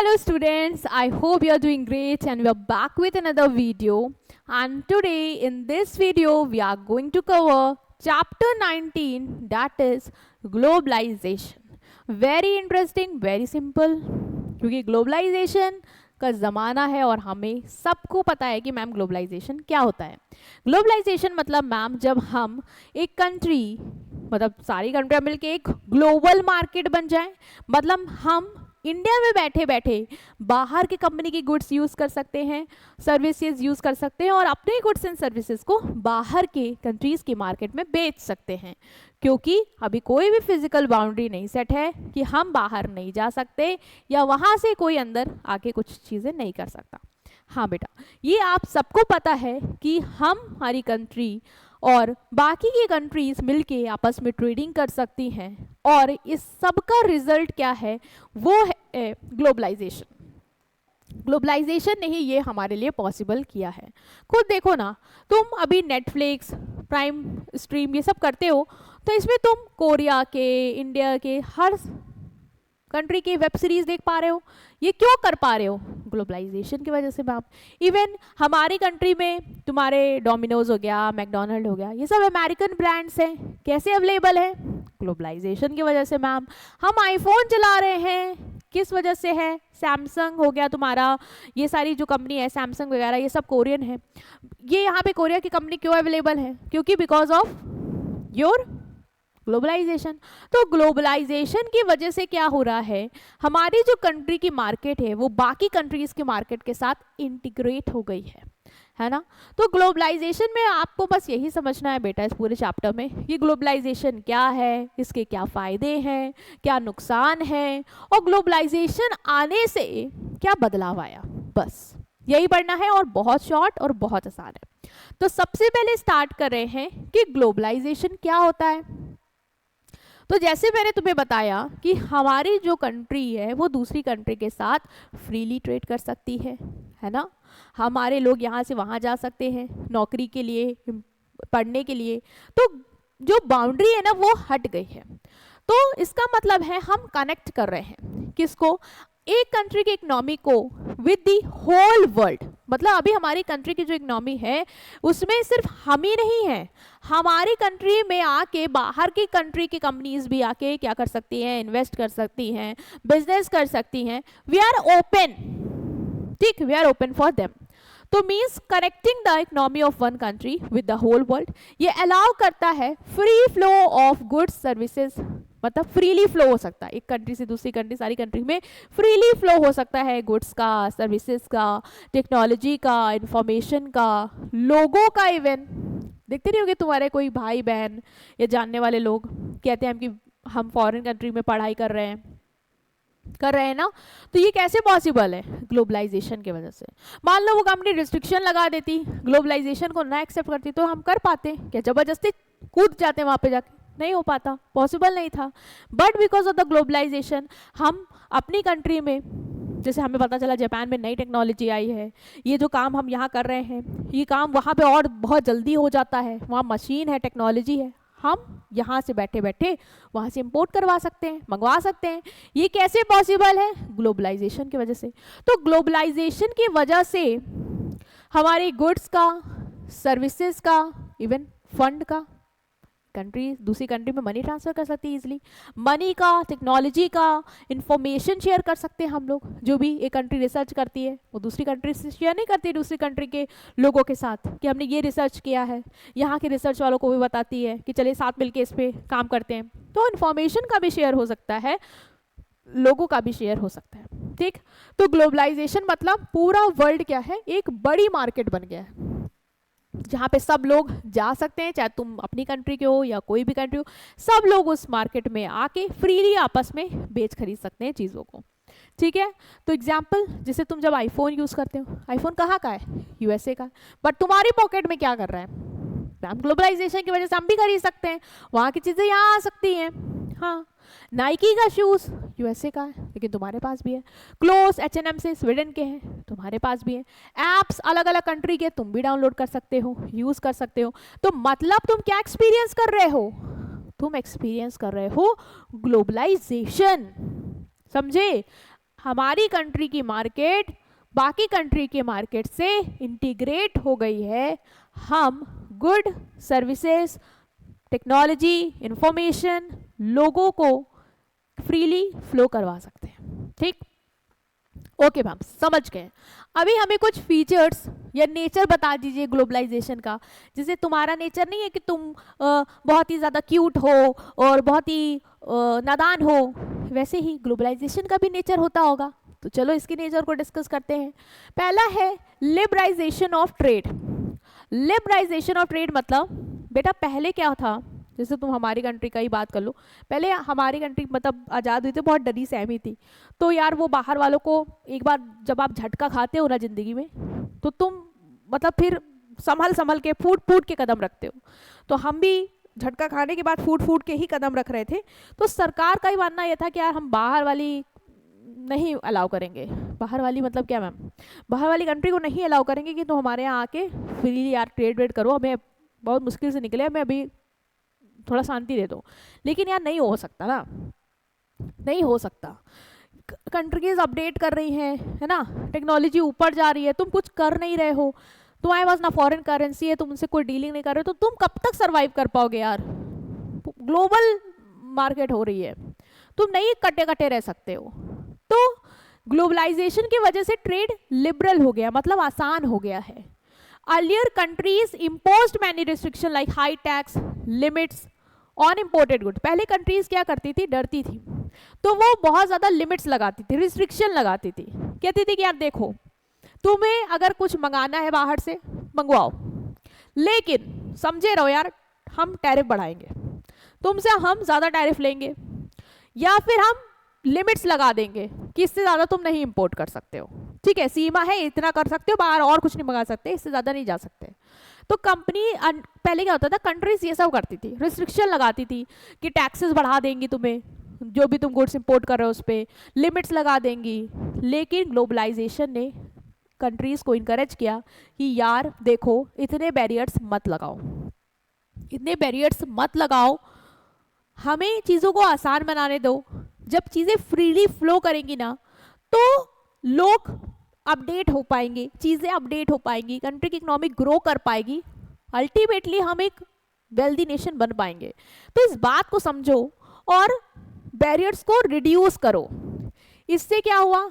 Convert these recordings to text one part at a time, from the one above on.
Hello students, I hope you are doing great and we are back with another video. And today in this video we are going to cover chapter 19, that is globalization. Very interesting, very simple, क्योंकि globalisation का ज़माना है और हमें सबको पता है कि मैम ग्लोबलाइजेशन क्या होता है. ग्लोबलाइजेशन मतलब मैम जब हम एक कंट्री मतलब सारी कंट्रियाँ मिलके एक ग्लोबल मार्केट बन जाए, मतलब हम इंडिया में बैठे बैठे बाहर की कंपनी की गुड्स यूज़ कर सकते हैं, सर्विसेज यूज़ कर सकते हैं और अपने गुड्स एंड सर्विसेज को बाहर के कंट्रीज़ की मार्केट में बेच सकते हैं, क्योंकि अभी कोई भी फिजिकल बाउंड्री नहीं सेट है कि हम बाहर नहीं जा सकते या वहाँ से कोई अंदर आके कुछ चीज़ें नहीं कर सकता. हाँ बेटा, ये आप सबको पता है कि हमारी कंट्री और बाकी की कंट्रीज मिलके आपस में ट्रेडिंग कर सकती हैं और इस सब का रिजल्ट क्या है, वो है ग्लोबलाइजेशन. ग्लोबलाइजेशन ने ही ये हमारे लिए पॉसिबल किया है. खुद देखो ना, तुम अभी नेटफ्लिक्स, प्राइम स्ट्रीम ये सब करते हो तो इसमें तुम कोरिया के, इंडिया के हर कंट्री की वेब सीरीज देख पा रहे हो. ये क्यों कर पा रहे हो? ग्लोबलाइजेशन की वजह से मैम. इवन हमारी कंट्री में तुम्हारे डोमिनोज हो गया, मैकडोनल्ड हो गया, ये सब अमेरिकन ब्रांड्स हैं. कैसे अवेलेबल है? ग्लोबलाइजेशन की वजह से मैम. हम आईफोन चला रहे हैं, किस वजह से है? सैमसंग हो गया तुम्हारा, ये सारी जो कंपनी है सैमसंग वगैरह, ये सब कोरियन है. ये यहाँ पे कोरिया की कंपनी क्यों अवेलेबल है? क्योंकि बिकॉज ऑफ योर ग्लोबलाइजेशन. तो ग्लोबलाइजेशन की वजह से क्या हो रहा है, हमारी जो कंट्री की मार्केट है वो बाकी कंट्रीज के मार्केट के साथ इंटीग्रेट हो गई है ना. तो ग्लोबलाइजेशन में आपको बस यही समझना है बेटा इस पूरे चैप्टर में, ये ग्लोबलाइजेशन क्या है, इसके क्या फ़ायदे हैं, क्या नुकसान है और ग्लोबलाइजेशन आने से क्या बदलाव आया, बस यही पढ़ना है. और बहुत शॉर्ट और बहुत आसान है. तो सबसे पहले स्टार्ट कर रहे हैं कि ग्लोबलाइजेशन क्या होता है. तो जैसे मैंने तुम्हें बताया कि हमारी जो कंट्री है वो दूसरी कंट्री के साथ फ्रीली ट्रेड कर सकती है ना. हमारे लोग यहाँ से वहाँ जा सकते हैं नौकरी के लिए, पढ़ने के लिए. तो जो बाउंड्री है ना वो हट गई है. तो इसका मतलब है हम कनेक्ट कर रहे हैं किसको? एक कंट्री की इकोनॉमी को विद दी होल वर्ल्ड. मतलब अभी हमारी कंट्री की जो इकोनॉमी है उसमें सिर्फ हम ही नहीं है, हमारी कंट्री में आके बाहर की कंट्री की कंपनीज भी आके क्या कर सकती हैं, इन्वेस्ट कर सकती हैं, बिजनेस कर सकती हैं. वी आर ओपन, ठीक, we are open for them. तो means connecting the economy of one country with the whole world. ये अलाउ करता है free flow of goods services, मतलब फ्रीली फ्लो हो सकता है एक कंट्री से दूसरी कंट्री, सारी कंट्री में फ्रीली फ्लो हो सकता है गुड्स का, सर्विसेज का, टेक्नोलॉजी का, इंफॉर्मेशन का, लोगों का. इवन देखते नहीं होगे तुम्हारे कोई भाई बहन या जानने वाले लोग कहते हैं कि हम फॉरेन कंट्री में पढ़ाई कर रहे हैं ना. तो ये कैसे पॉसिबल है? ग्लोबलाइजेशन की वजह से. मान लो वो कंपनी रिस्ट्रिक्शन लगा देती, ग्लोबलाइजेशन को ना एक्सेप्ट करती, तो हम कर पाते क्या? जबरदस्ती कूद जाते वहाँ पे जाके? नहीं हो पाता, पॉसिबल नहीं था. But because of the globalization हम अपनी कंट्री में, जैसे हमें पता चला जापान में नई टेक्नोलॉजी आई है, ये जो काम हम यहाँ कर रहे हैं ये काम वहाँ पे और बहुत जल्दी हो जाता है, वहाँ मशीन है, टेक्नोलॉजी है, हम यहाँ से बैठे बैठे वहाँ से इंपोर्ट करवा सकते हैं, मंगवा सकते हैं. ये कैसे पॉसिबल है? ग्लोबलाइजेशन की वजह से. तो ग्लोबलाइजेशन की वजह से हमारी गुड्स का, सर्विसेज का, इवन फंड का, कंट्री दूसरी कंट्री में मनी ट्रांसफ़र कर सकती है इजीली, मनी का, टेक्नोलॉजी का, इंफॉर्मेशन शेयर कर सकते हैं हम लोग. जो भी एक कंट्री रिसर्च करती है वो दूसरी कंट्री से शेयर नहीं करती दूसरी कंट्री के लोगों के साथ कि हमने ये रिसर्च किया है, यहाँ के रिसर्च वालों को भी बताती है कि चलिए साथ मिलके इस पर काम करते हैं. तो इंफॉर्मेशन का भी शेयर हो सकता है, लोगों का भी शेयर हो सकता है, ठीक. तो ग्लोबलाइजेशन मतलब पूरा वर्ल्ड क्या है, एक बड़ी मार्केट बन गया है जहाँ पे सब लोग जा सकते हैं, चाहे तुम अपनी कंट्री के हो या कोई भी कंट्री हो, सब लोग उस मार्केट में आके फ्रीली आपस में बेच खरीद सकते हैं चीज़ों को, ठीक है. तो एग्जाम्पल, जैसे तुम जब आईफोन यूज़ करते हो, आईफोन कहाँ का है? यूएसए का. बट तुम्हारी पॉकेट में क्या कर रहा है? ग्लोबलाइजेशन की वजह से हम भी खरीद सकते हैं, वहाँ की चीज़ें यहाँ आ सकती हैं. हाँ, नाइकी का शूज़ यूएसए का है लेकिन तुम्हारे पास भी है. क्लोथ्स H&M से स्वीडन के हैं, तुम्हारे पास भी है. एप्स अलग अलग कंट्री के तुम भी डाउनलोड कर सकते हो, यूज़ कर सकते हो. तो मतलब तुम क्या एक्सपीरियंस कर रहे हो? तुम एक्सपीरियंस कर रहे हो ग्लोबलाइजेशन, समझे? हमारी कंट्री की मार्केट बाकी कंट्री के मार्केट से इंटीग्रेट हो गई है, हम गुड सर्विसेज, टेक्नोलॉजी, इंफॉर्मेशन लोगों को फ्रीली फ्लो करवा सकते हैं। ठीक, ओके मैम, समझ गए। अभी हमें कुछ फीचर्स या नेचर बता दीजिए ग्लोबलाइजेशन का। जैसे तुम्हारा नेचर नहीं है कि तुम बहुत ही ज़्यादा क्यूट हो और बहुत ही नादान हो, वैसे ही ग्लोबलाइजेशन का भी नेचर होता होगा। तो चलो इसके नेचर को डिस्कस करते हैं। पहला है liberalisation of trade. Liberalisation of trade मतलब बेटा पहले क्या था, जैसे तुम हमारी कंट्री का ही बात कर लो, पहले हमारी कंट्री मतलब आज़ाद हुई थी बहुत डरी सहमी थी। तो यार वो बाहर वालों को एक बार जब आप झटका खाते हो ना ज़िंदगी में, तो तुम मतलब फिर संभल संभल के फूट फूट के कदम रखते हो। तो हम भी झटका खाने के बाद फूट फूट के ही कदम रख रहे थे। तो सरकार का ही मानना यह था कि यार हम बाहर वाली नहीं अलाउ करेंगे। बाहर वाली मतलब क्या मैम? बाहर वाली कंट्री को नहीं अलाउ करेंगे कि तुम हमारे यहाँ आके फ्रीली यार ट्रेड वेड करो, हमें बहुत मुश्किल से निकले, हमें अभी थोड़ा शांति दे दो। लेकिन यार नहीं हो सकता ना, नहीं हो सकता। कंट्रीज अपडेट कर रही हैं, है ना, टेक्नोलॉजी ऊपर जा रही है, तुम कुछ कर नहीं रहे हो, तुम्हारे पास ना फॉरेन करेंसी है, तुम उनसे कोई डीलिंग नहीं कर रहे हो, तो तुम कब तक सरवाइव कर पाओगे यार? ग्लोबल मार्केट हो रही है, तुम नहीं कटे कटे रह सकते हो। तो ग्लोबलाइजेशन की वजह से ट्रेड लिबरल हो गया, मतलब आसान हो गया है। Earlier countries imposed many restriction like high tax, limits on imported goods. पहले कंट्रीज क्या करती थी, डरती थी, तो वो बहुत ज़्यादा लिमिट्स लगाती थी, रिस्ट्रिक्शन लगाती थी। कहती थी कि यार देखो, तुम्हें अगर कुछ मंगाना है बाहर से मंगवाओ, लेकिन समझे रहो यार हम टैरिफ बढ़ाएंगे, तुमसे हम ज़्यादा टैरिफ लेंगे, या फिर हम लिमिट्स लगा देंगे कि इससे ज़्यादा तुम नहीं इंपोर्ट कर सकते हो। ठीक है, सीमा है, इतना कर सकते हो, बाहर और कुछ नहीं मंगा सकते, इससे ज़्यादा नहीं जा सकते। तो कंपनी पहले क्या होता था, कंट्रीज ये सब करती थी, रिस्ट्रिक्शन लगाती थी कि टैक्सेस बढ़ा देंगी तुम्हें, जो भी तुम गुड्स इंपोर्ट कर रहे हो उस पर लिमिट्स लगा देंगी। लेकिन ग्लोबलाइजेशन ने कंट्रीज को इनकरेज किया कि यार देखो इतने बैरियर्स मत लगाओ, इतने बैरियर्स मत लगाओ, हमें चीज़ों को आसान बनाने दो। जब चीज़ें फ्रीली फ्लो करेंगी ना, तो लोग अपडेट हो पाएंगे, चीज़ें अपडेट हो पाएंगी, कंट्री की इकोनॉमी ग्रो कर पाएगी, अल्टीमेटली हम एक वेल्दी नेशन बन पाएंगे। तो इस बात को समझो और बैरियर्स को रिड्यूस करो। इससे क्या हुआ,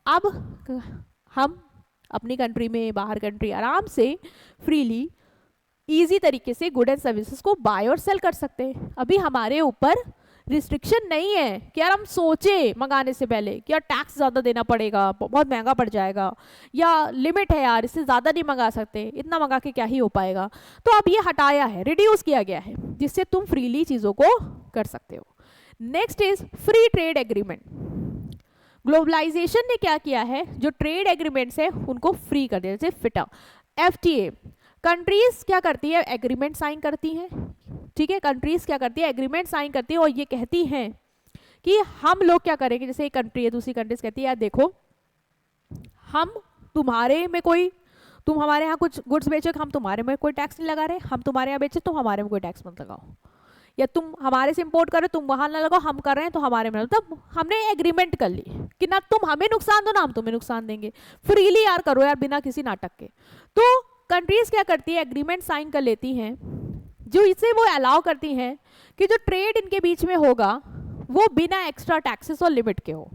अब हम अपनी कंट्री में बाहर कंट्री आराम से फ्रीली इजी तरीके से गुड एंड सर्विसेज को बाय और सेल कर सकते हैं। अभी हमारे ऊपर रिस्ट्रिक्शन नहीं है कि यार हम सोचे मंगाने से पहले कि यार टैक्स ज़्यादा देना पड़ेगा, बहुत महंगा पड़ जाएगा, या लिमिट है यार इससे ज़्यादा नहीं मंगा सकते, इतना मंगा के क्या ही हो पाएगा। तो अब ये हटाया है, रिड्यूस किया गया है, जिससे तुम फ्रीली चीज़ों को कर सकते हो। Next is free trade agreement. Globalization ने क्या किया है, जो ट्रेड एग्रीमेंट्स है उनको फ्री कर दिया। जैसे फिटा, FTA, कंट्रीज क्या करती है, एग्रीमेंट साइन करती हैं। ठीक है, कंट्रीज क्या करती है, एग्रीमेंट साइन करती है और ये कहती हैं कि हम लोग क्या करेंगे। जैसे एक कंट्री है, दूसरी कंट्रीज कहती है यार देखो हम तुम्हारे में कोई, तुम हमारे यहाँ कुछ गुड्स बेचो, हम तुम्हारे में कोई टैक्स नहीं लगा रहे, हम तुम्हारे यहाँ बेचे तुम हमारे में कोई टैक्स मत लगाओ, या तुम हमारे से इंपोर्ट करो तुम वहाँ ना लगाओ, हम कर रहे हैं तो हमारे में। तब हमने एग्रीमेंट कर ली कि ना तुम हमें नुकसान दो ना हम तुम्हें नुकसान देंगे, फ्रीली यार करो यार बिना किसी नाटक के। तो कंट्रीज क्या करती है, एग्रीमेंट साइन कर लेती हैं, जो इसे वो अलाउ करती हैं कि जो ट्रेड इनके बीच में होगा वो बिना एक्स्ट्रा टैक्सेस और लिमिट के हो।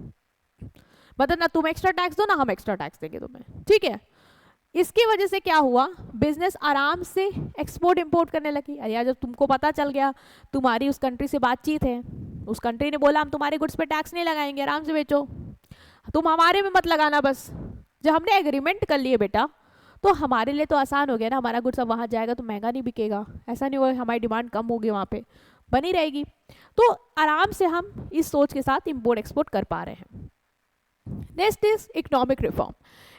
मतलब ना तुम एक्स्ट्रा टैक्स दो ना हम एक्स्ट्रा टैक्स देंगे तुम्हें। ठीक है, इसकी वजह से क्या हुआ, बिजनेस आराम से एक्सपोर्ट इंपोर्ट करने लगी। अरे यार जब तुमको पता चल गया, तुम्हारी उस कंट्री से बातचीत है, उस कंट्री ने बोला हम तुम्हारे गुड्स पे टैक्स नहीं लगाएंगे, आराम से बेचो, तुम हमारे में मत लगाना। बस जब हमने एग्रीमेंट कर लिए बेटा, तो हमारे लिए तो आसान हो गया ना, हमारा गुड्स अब वहाँ जाएगा तो महंगा नहीं बिकेगा, ऐसा नहीं होगा हमारी डिमांड कम होगी, वहाँ पे बनी रहेगी। तो आराम से हम इस सोच के साथ इंपोर्ट एक्सपोर्ट कर पा रहे हैं। Next is economic reform.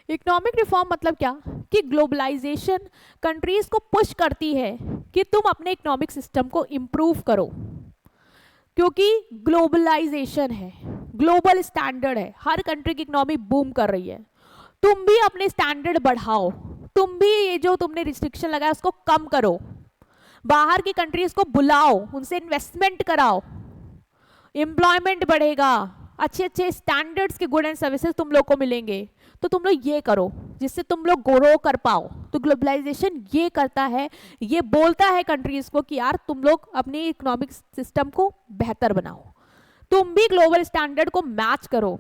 Economic reform मतलब क्या, कि ग्लोबलाइजेशन कंट्रीज को पुश करती है कि तुम अपने इकोनॉमिक सिस्टम को इम्प्रूव करो, क्योंकि ग्लोबलाइजेशन है, ग्लोबल स्टैंडर्ड है, हर कंट्री की इकोनॉमी बूम कर रही है, तुम भी अपने स्टैंडर्ड बढ़ाओ, तुम भी ये जो तुमने रिस्ट्रिक्शन लगाया उसको कम करो, बाहर की कंट्रीज को बुलाओ, उनसे इन्वेस्टमेंट कराओ, एम्प्लॉयमेंट बढ़ेगा, अच्छे अच्छे स्टैंडर्ड्स के गुड एंड सर्विसेज तुम लोग को मिलेंगे, तो तुम लोग ये करो जिससे तुम लोग ग्रो कर पाओ। तो ग्लोबलाइजेशन ये करता है, ये बोलता है कंट्रीज को कि यार तुम लोग अपनी इकोनॉमिक सिस्टम को बेहतर बनाओ, तुम भी ग्लोबल स्टैंडर्ड को मैच करो,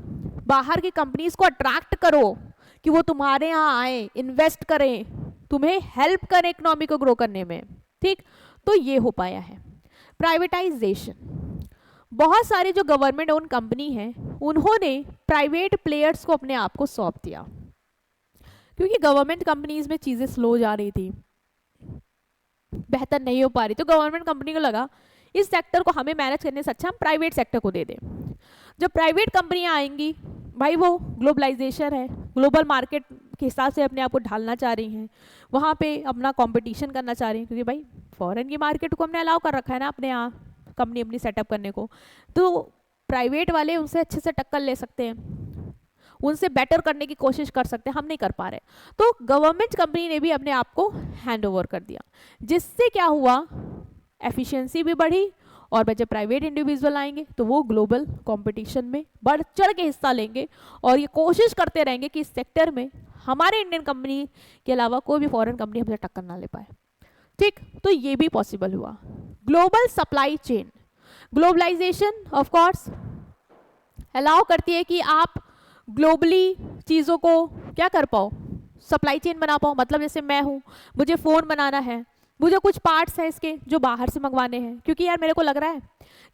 बाहर की कंपनीज को अट्रैक्ट करो कि वो तुम्हारे यहाँ आए, इन्वेस्ट करें, तुम्हें हेल्प करें इकोनॉमी को ग्रो करने में। ठीक, तो ये हो पाया है। प्राइवेटाइजेशन, बहुत सारे जो गवर्नमेंट ओन कंपनी हैं उन्होंने प्राइवेट प्लेयर्स को अपने आप को सौंप दिया, क्योंकि गवर्नमेंट कंपनीज में चीज़ें स्लो जा रही थी, बेहतर नहीं हो पा रही, तो गवर्नमेंट कंपनी को लगा इस सेक्टर को हमें मैनेज करने से अच्छा हम प्राइवेट सेक्टर को दे दें। जब प्राइवेट कंपनियां आएंगी, भाई वो ग्लोबलाइजेशन है, ग्लोबल मार्केट के हिसाब से अपने आप को ढालना चाह रही हैं, वहाँ पे अपना कंपटीशन करना चाह रही हैं, क्योंकि भाई फॉरेन की मार्केट को हमने अलाउ कर रखा है ना अपने यहाँ कंपनी अपनी सेटअप करने को, तो प्राइवेट वाले उनसे अच्छे से टक्कर ले सकते हैं, उनसे बेटर करने की कोशिश कर सकते हैं, हम नहीं कर पा रहे। तो गवर्नमेंट कंपनी ने भी अपने आप को हैंड ओवर कर दिया, जिससे क्या हुआ, एफिशिएंसी भी बढ़ी, और जब प्राइवेट इंडिविजुअल आएंगे तो वो ग्लोबल कंपटीशन में बढ़ चढ़ के हिस्सा लेंगे और ये कोशिश करते रहेंगे कि इस सेक्टर में हमारे इंडियन कंपनी के अलावा कोई भी फॉरेन कंपनी हमसे टक्कर ना ले पाए। ठीक, तो ये भी पॉसिबल हुआ। Global supply chain, globalization of course allow करती है कि आप ग्लोबली चीज़ों को क्या कर पाओ, सप्लाई चेन बना पाओ। मतलब जैसे मैं हूँ, मुझे फ़ोन बनाना है, मुझे कुछ पार्ट्स हैं इसके जो बाहर से मंगवाने हैं, क्योंकि यार मेरे को लग रहा है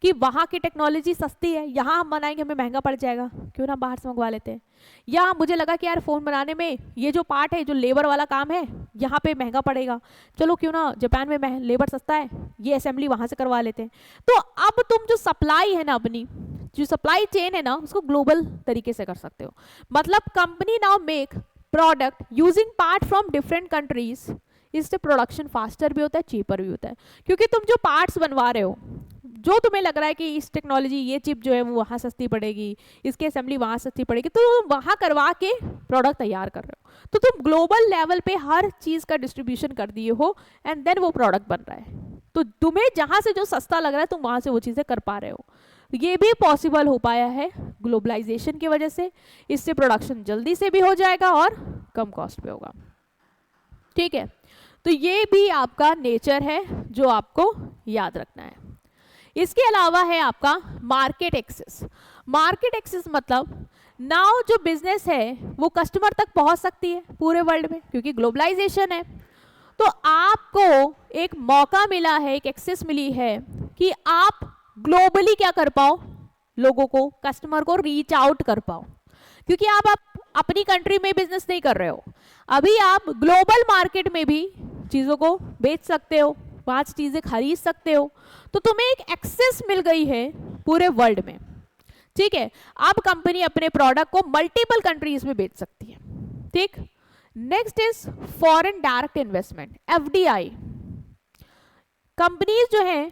कि वहाँ की टेक्नोलॉजी सस्ती है, यहाँ हम बनाएंगे हमें महंगा पड़ जाएगा, क्यों ना बाहर से मंगवा लेते हैं। या मुझे लगा कि यार फ़ोन बनाने में ये जो पार्ट है, जो लेबर वाला काम है, यहाँ पे महंगा पड़ेगा, चलो क्यों ना जापान में लेबर सस्ता है, ये असेंबली वहाँ से करवा लेते हैं। तो अब तुम जो सप्लाई है ना, अपनी जो सप्लाई चेन है ना, उसको ग्लोबल तरीके से कर सकते हो। मतलब company now make product using part from different countries, इससे प्रोडक्शन फास्टर भी होता है, चीपर भी होता है, क्योंकि तुम जो पार्ट्स बनवा रहे हो, जो तुम्हें लग रहा है कि इस टेक्नोलॉजी ये चिप जो है वो वहाँ सस्ती पड़ेगी, इसकी असेंबली वहाँ सस्ती पड़ेगी, तो वहाँ करवा के प्रोडक्ट तैयार कर रहे हो, तो तुम ग्लोबल लेवल पे हर चीज़ का डिस्ट्रीब्यूशन कर दिए हो एंड देन वो प्रोडक्ट बन रहा है। तो तुम्हें जहाँ से जो सस्ता लग रहा है तुम वहाँ से वो चीज़ें कर पा रहे हो। ये भी पॉसिबल हो पाया है ग्लोबलाइजेशन की वजह से, इससे प्रोडक्शन जल्दी से भी हो जाएगा और कम कॉस्ट पे होगा। ठीक है, तो ये भी आपका नेचर है जो आपको याद रखना है। इसके अलावा है आपका मार्केट एक्सेस। मार्केट एक्सेस मतलब नाउ जो बिजनेस है वो कस्टमर तक पहुंच सकती है पूरे वर्ल्ड में, क्योंकि ग्लोबलाइजेशन है। तो आपको एक मौका मिला है, एक एक्सेस मिली है कि आप ग्लोबली क्या कर पाओ, लोगों को, कस्टमर को रीच आउट कर पाओ, क्योंकि आप अपनी कंट्री में बिजनेस नहीं कर रहे हो, अभी आप ग्लोबल मार्केट में भी चीज़ों को बेच सकते हो, वहाँ से चीज़ें खरीद सकते हो, तो तुम्हें एक एक्सेस मिल गई है पूरे वर्ल्ड में। ठीक है, अब कंपनी अपने प्रोडक्ट को मल्टीपल कंट्रीज में बेच सकती है। ठीक, next is foreign direct investment, FDI. Companies जो हैं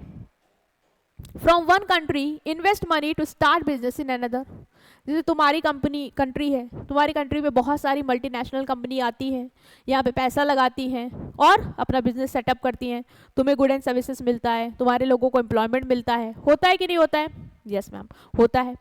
from one country invest money to start business in another. जैसे तुम्हारी कंट्री है, तुम्हारी कंट्री में बहुत सारी मल्टीनेशनल कंपनी आती हैं, यहाँ पे पैसा लगाती हैं और अपना बिजनेस सेटअप करती हैं, तुम्हें गुड एंड सर्विसेज मिलता है, तुम्हारे लोगों को एम्प्लॉयमेंट मिलता है। होता है कि नहीं होता है? यस मैम, होता है।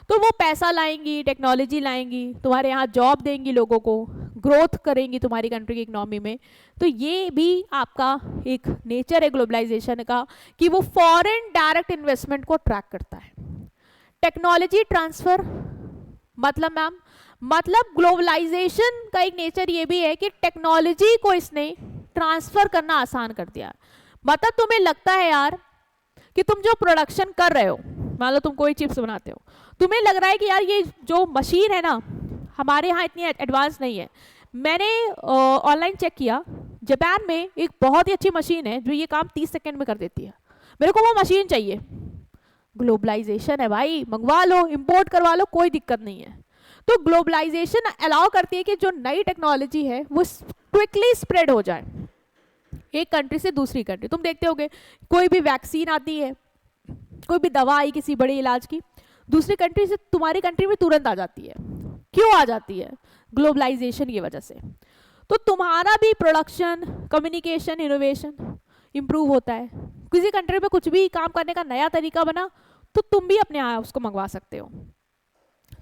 तो वो पैसा लाएंगी, टेक्नोलॉजी लाएंगी, तुम्हारे यहाँ जॉब देंगी, लोगों को ग्रोथ करेंगी तुम्हारी कंट्री की इकोनॉमी में। तो ये भी आपका एक नेचर है ग्लोबलाइजेशन का कि वो फॉरेन डायरेक्ट इन्वेस्टमेंट को ट्रैक करता है। टेक्नोलॉजी ट्रांसफर मतलब मैम, मतलब ग्लोबलाइजेशन का एक नेचर ये भी है कि टेक्नोलॉजी को इसने ट्रांसफर करना आसान कर दिया। मतलब तुम्हें लगता है यार कि तुम जो प्रोडक्शन कर रहे हो, मान लो तुम कोई चिप्स बनाते हो, तुम्हें लग रहा है कि यार ये जो मशीन है ना हमारे यहाँ इतनी एडवांस नहीं है। मैंने ऑनलाइन चेक किया, जापान में एक बहुत ही अच्छी मशीन है जो ये काम 30 सेकंड में कर देती है, मेरे को वो मशीन चाहिए। ग्लोबलाइजेशन है भाई, मंगवा लो, इंपोर्ट करवा लो, कोई दिक्कत नहीं है। तो ग्लोबलाइजेशन अलाउ करती है कि जो नई टेक्नोलॉजी है वो क्विकली स्प्रेड हो जाए एक कंट्री से दूसरी कंट्री। तुम देखते होगे कोई भी वैक्सीन आती है, कोई भी दवा आई किसी बड़े इलाज की, दूसरी कंट्री से तुम्हारी कंट्री में तुरंत आ जाती है। क्यों आ जाती है? ग्लोबलाइजेशन की वजह से। तो तुम्हारा भी प्रोडक्शन, कम्युनिकेशन, इनोवेशन इंप्रूव होता है। किसी कंट्री में कुछ भी काम करने का नया तरीका बना तो तुम भी अपने यहाँ उसको मंगवा सकते हो।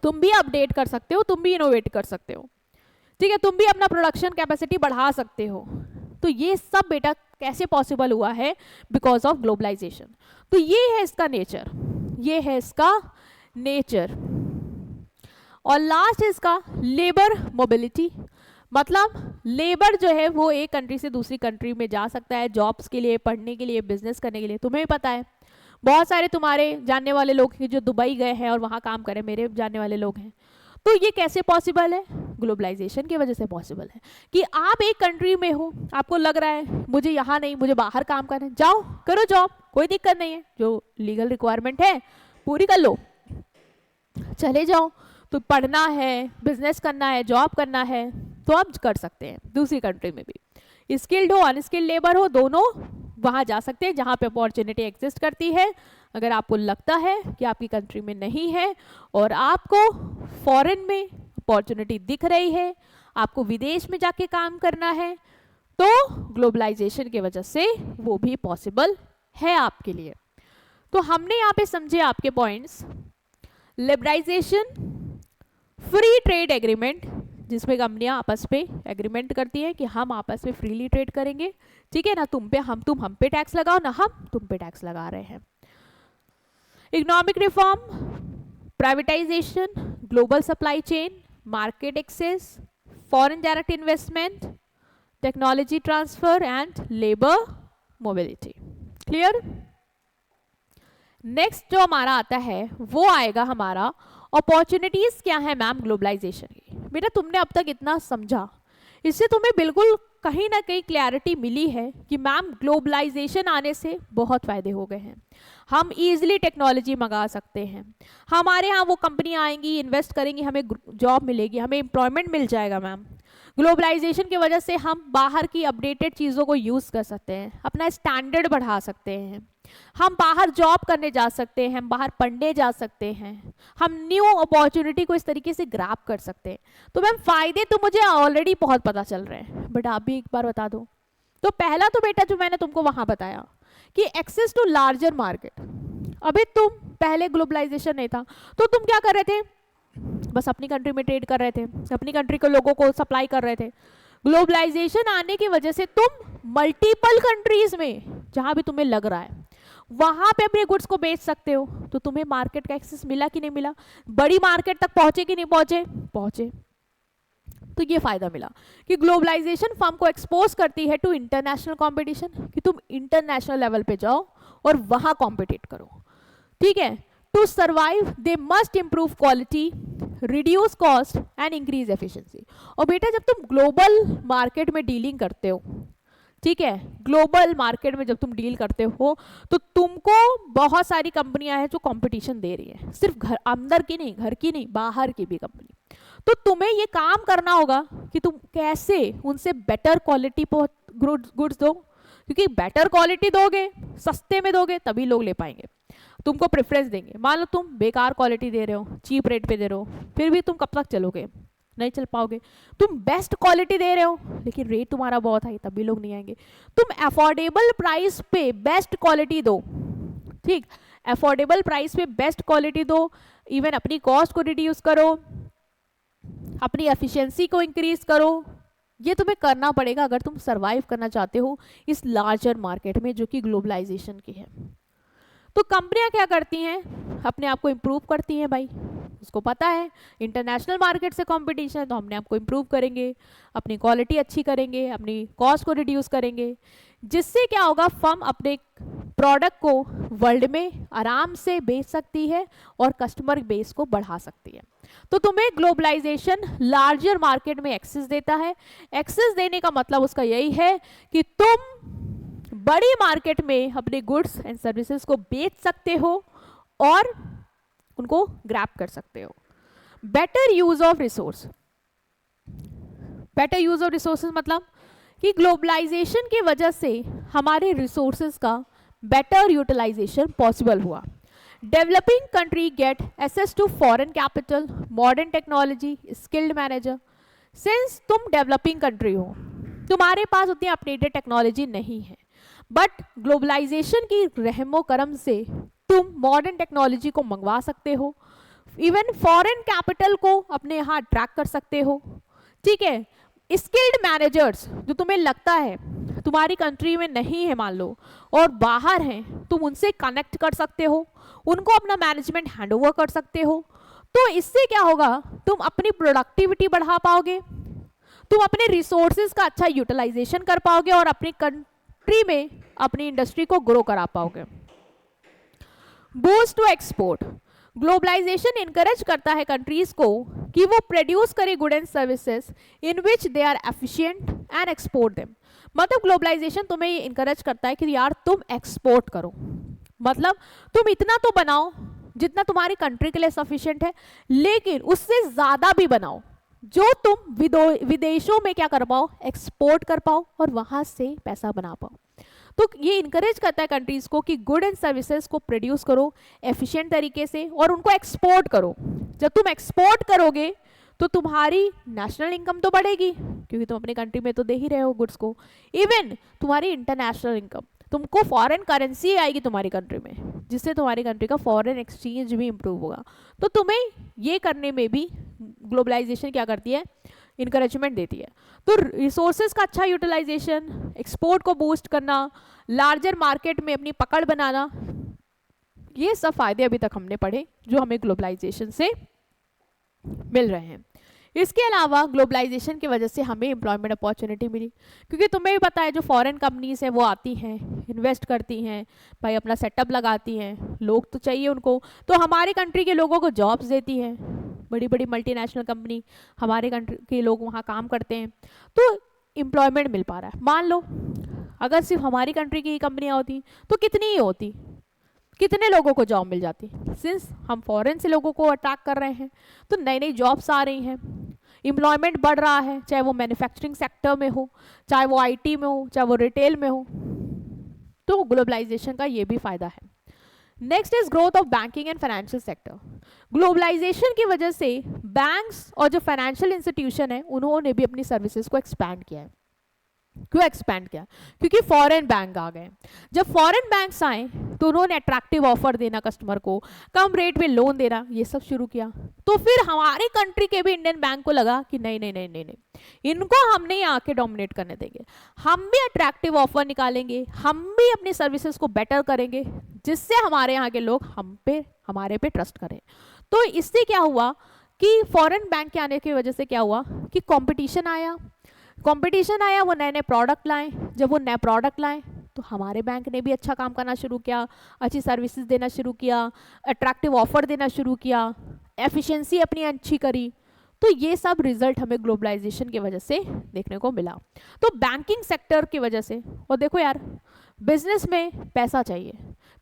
तुम भी अपडेट कर सकते हो, तुम भी इनोवेट कर सकते हो, ठीक है, तुम भी अपना प्रोडक्शन कैपेसिटी बढ़ा सकते हो। तो ये सब बेटा कैसे पॉसिबल हुआ है? Because of globalization. तो ये है इसका नेचर, ये है इसका नेचर। और लास्ट इसका लेबर मोबिलिटी, मतलब लेबर जो है वो एक कंट्री से दूसरी कंट्री में जा सकता है जॉब्स के लिए, पढ़ने के लिए, बिजनेस करने के लिए। तुम्हें भी पता है बहुत सारे तुम्हारे जानने वाले लोग हैं जो दुबई गए हैं और वहाँ काम करें, मेरे जानने वाले लोग हैं। तो ये कैसे पॉसिबल है? ग्लोबलाइजेशन की वजह से पॉसिबल है कि आप एक कंट्री में हो, आपको लग रहा है मुझे यहाँ नहीं, मुझे बाहर काम करना है, जाओ करो जॉब, कोई दिक्कत नहीं है, जो लीगल रिक्वायरमेंट है पूरी कर लो, चले जाओ। तो पढ़ना है, बिजनेस करना है, जॉब करना है, तो आप कर सकते हैं दूसरी कंट्री में भी। स्किल्ड हो अनस्किल्ड लेबर हो, दोनों वहाँ जा सकते हैं जहाँ पे अपॉर्चुनिटी एग्जिस्ट करती है। अगर आपको लगता है कि आपकी कंट्री में नहीं है और आपको फॉरेन में अपॉर्चुनिटी दिख रही है, आपको विदेश में जाके काम करना है, तो ग्लोबलाइजेशन की वजह से वो भी पॉसिबल है आपके लिए। तो हमने यहाँ पे समझे आपके points. Liberalization, free trade agreement, जिसमें कंपनियां आपस में एग्रीमेंट करती हैं कि हम आपस में फ्रीली ट्रेड करेंगे, ठीक है ना, तुम पे टैक्स लगाओ ना हम तुम पे टैक्स लगा रहे हैं। Economic reform, privatization, global supply chain, market access, foreign direct investment, technology transfer and labour mobility. Clear? Next जो हमारा आता है वो आएगा हमारा अपॉर्चुनिटीज क्या है मैम ग्लोबलाइजेशन की। बेटा तुमने अब तक इतना समझा, इससे तुम्हें बिल्कुल कहीं ना कहीं क्लैरिटी मिली है कि मैम ग्लोबलाइजेशन आने से बहुत फायदे हो गए हैं। हम इजीली टेक्नोलॉजी मंगा सकते हैं, हमारे यहाँ वो कंपनियाँ आएंगी, इन्वेस्ट करेंगी, हमें जॉब मिलेगी, हमें एम्प्लॉयमेंट मिल जाएगा मैम। ग्लोबलाइजेशन की वजह से हम बाहर की अपडेटेड चीज़ों को यूज़ कर सकते हैं, अपना स्टैंडर्ड बढ़ा सकते हैं, हम बाहर जॉब करने जा सकते हैं, हम बाहर पढ़ने जा सकते हैं, हम न्यू अपॉर्चुनिटी को इस तरीके से ग्रैब कर सकते हैं। तो मैम फायदे तो मुझे ऑलरेडी बहुत पता चल रहे हैं, बट आप भी एक बार बता दो। तो पहला तो बेटा जो मैंने तुमको वहां बताया कि एक्सेस टू लार्जर मार्केट। अभी तुम पहले ग्लोबलाइजेशन नहीं था तो तुम क्या कर रहे थे? बस अपनी कंट्री में ट्रेड कर रहे थे, अपनी कंट्री के लोगों को सप्लाई कर रहे थे। ग्लोबलाइजेशन आने की वजह से तुम मल्टीपल कंट्रीज में जहां भी तुम्हें लग रहा है वहां पे अपने गुड्स को बेच सकते हो। तो तुम्हें मार्केट का एक्सेस मिला कि नहीं मिला? बड़ी मार्केट तक पहुंचे कि नहीं पहुंचे? पहुंचे। तो ये फायदा मिला कि ग्लोबलाइजेशन फर्म को एक्सपोज करती है टू इंटरनेशनल कंपटीशन, कि तुम इंटरनेशनल लेवल पे जाओ और वहां कॉम्पिटिट करो, ठीक है। To survive they must improve quality, reduce cost and increase efficiency. और बेटा जब तुम ग्लोबल मार्केट में डीलिंग करते हो, ठीक है, ग्लोबल मार्केट में जब तुम डील करते हो तो तुमको बहुत सारी कंपनियां हैं जो कंपटीशन दे रही है, सिर्फ घर अंदर की नहीं, घर की नहीं, बाहर की भी कंपनी। तो तुम्हें ये काम करना होगा कि तुम कैसे उनसे बेटर क्वालिटी गुड्स दो, क्योंकि बेटर क्वालिटी दोगे, सस्ते में दोगे, तभी लोग ले पाएंगे, तुमको प्रेफरेंस देंगे। मान लो तुम बेकार क्वालिटी दे रहे हो, चीप रेट पे दे रहे हो, फिर भी तुम कब तक चलोगे? नहीं चल पाओगे। तुम बेस्ट क्वालिटी दे रहे हो लेकिन रेट तुम्हारा बहुत हाई, तभी लोग नहीं आएंगे। तुम अफोर्डेबल प्राइस पे बेस्ट क्वालिटी दो, ठीक, अफोर्डेबल प्राइस पे बेस्ट क्वालिटी दो, इवन अपनी कॉस्ट को रिड्यूस करो, अपनी एफिशिएंसी को इंक्रीज करो। ये तुम्हें करना पड़ेगा अगर तुम सरवाइव करना चाहते हो इस लार्जर मार्केट में जो कि ग्लोबलाइजेशन की है। तो कंपनियां क्या करती हैं? अपने आप को इम्प्रूव करती हैं भाई, उसको पता है इंटरनेशनल मार्केट से कंपटीशन है, तो हमने आपको इम्प्रूव करेंगे, अपनी क्वालिटी अच्छी करेंगे, अपनी कॉस्ट को रिड्यूस करेंगे, जिससे क्या होगा, फर्म अपने प्रोडक्ट को वर्ल्ड में आराम से बेच सकती है और कस्टमर बेस को बढ़ा सकती है। तो तुम्हें ग्लोबलाइजेशन लार्जर मार्केट में एक्सेस देता है। एक्सेस देने का मतलब उसका यही है कि तुम बड़ी मार्केट में अपने गुड्स एंड सर्विसेज को बेच सकते हो और उनको ग्रैब कर सकते हो। Better use of resource, better use of resources मतलब कि ग्लोबलाइजेशन की वजह से हमारे रिसोर्सेज का बेटर यूटिलाइजेशन पॉसिबल हुआ। Developing country get access to foreign capital, modern technology, skilled manager. Since तुम डेवलपिंग कंट्री हो, तुम्हारे पास उतनी अपडेटेड टेक्नोलॉजी नहीं है, बट ग्लोबलाइजेशन की रहमो करम से तुम मॉडर्न टेक्नोलॉजी को मंगवा सकते हो, इवन फॉरेन कैपिटल को अपने यहाँ अट्रैक्ट कर सकते हो, ठीक है। स्किल्ड मैनेजर्स जो तुम्हें लगता है तुम्हारी कंट्री में नहीं है मान लो और बाहर हैं, तुम उनसे कनेक्ट कर सकते हो, उनको अपना मैनेजमेंट हैंडओवर कर सकते हो। तो इससे क्या होगा, तुम अपनी प्रोडक्टिविटी बढ़ा पाओगे, तुम अपने रिसोर्सेज का अच्छा यूटिलाइजेशन कर पाओगे और अपनी कंट्री में अपनी इंडस्ट्री को ग्रो करा पाओगे। Boost to export, globalization encourage करता है कंट्रीज को कि वो प्रोड्यूस करे good and services in which they are efficient and export them. मतलब ग्लोबलाइजेशन तुम्हें ये इनकरेज करता है कि यार तुम एक्सपोर्ट करो, मतलब तुम इतना तो बनाओ जितना तुम्हारी कंट्री के लिए सफिशिएंट है, लेकिन उससे ज़्यादा भी बनाओ जो तुम विदेशों में क्या कर पाओ, एक्सपोर्ट कर पाओ और वहाँ से पैसा बना पाओ। तो ये इनकरेज करता है कंट्रीज को कि गुड एंड सर्विसेज को प्रोड्यूस करो एफिशिएंट तरीके से और उनको एक्सपोर्ट करो। जब तुम एक्सपोर्ट करोगे तो तुम्हारी नेशनल इनकम तो बढ़ेगी क्योंकि तुम अपनी कंट्री में तो दे ही रहे हो गुड्स को, इवन तुम्हारी इंटरनेशनल इनकम, तुमको फॉरेन करेंसी आएगी तुम्हारी कंट्री में जिससे तुम्हारी कंट्री का फॉरेन एक्सचेंज भी इंप्रूव होगा। तो तुम्हें ये करने में भी ग्लोबलाइजेशन क्या करती है, इनकरेजमेंट देती है। तो रिसोर्सेज का अच्छा यूटिलाइजेशन, एक्सपोर्ट को बूस्ट करना, लार्जर मार्केट में अपनी पकड़ बनाना, ये सब फायदे अभी तक हमने पढ़े जो हमें ग्लोबलाइजेशन से मिल रहे हैं। इसके अलावा ग्लोबलाइजेशन की वजह से हमें एम्प्लॉयमेंट अपॉर्चुनिटी मिली क्योंकि तुम्हें भी पता है जो फॉरेन कंपनीज हैं वो आती हैं, इन्वेस्ट करती हैं, भाई अपना सेटअप लगाती हैं, लोग तो चाहिए उनको, तो हमारे कंट्री के लोगों को जॉब्स देती हैं, बड़ी बड़ी मल्टीनेशनल कंपनी हमारे कंट्री के लोग वहाँ काम करते हैं, तो एम्प्लॉयमेंट मिल पा रहा है। मान लो अगर सिर्फ हमारी कंट्री की ही कंपनियाँ होती तो कितनी ही होती, कितने लोगों को जॉब मिल जाती। सिंस हम फॉरेन से लोगों को अट्रैक्ट कर रहे हैं तो नई नई जॉब्स आ रही हैं, एम्प्लॉयमेंट बढ़ रहा है, चाहे वो मैन्युफैक्चरिंग सेक्टर में हो, चाहे वो आईटी में हो, चाहे वो रिटेल में हो। तो ग्लोबलाइजेशन का ये भी फायदा है। Next is growth of banking and financial sector. Globalization की वजह से बैंक्स और जो फाइनेंशियल इंस्टीट्यूशन है उन्होंने भी अपनी सर्विसेज को एक्सपैंड किया है। क्यों एक्सपैंड किया, क्योंकि फॉरेन बैंक आ गए। जब फॉरेन बैंक्स आए तो उन्होंने अट्रैक्टिव ऑफर देना कस्टमर को, कम रेट पे लोन देना, ये सब शुरू किया। तो फिर हमारी कंट्री के भी इंडियन बैंक को लगा कि नहीं नहीं नहीं नहीं नहीं, इनको हम नहीं आके डोमिनेट करने देंगे, हम भी अट्रैक्टिव ऑफर निकालेंगे, हम भी अपनी सर्विसेज को बेटर करेंगे जिससे हमारे यहाँ के लोग हमारे पे ट्रस्ट करें। तो इससे क्या हुआ कि फॉरेन बैंक के आने की वजह से क्या हुआ कि कंपटीशन आया, वो नए नए प्रोडक्ट लाए। जब वो नए प्रोडक्ट लाए तो हमारे बैंक ने भी अच्छा काम करना शुरू किया, अच्छी सर्विसेज देना शुरू किया, अट्रैक्टिव ऑफर देना शुरू किया, एफिशिएंसी अपनी अच्छी करी। तो ये सब रिजल्ट हमें ग्लोबलाइजेशन की वजह से देखने को मिला। तो बैंकिंग सेक्टर की वजह से, और देखो यार बिजनेस में पैसा चाहिए,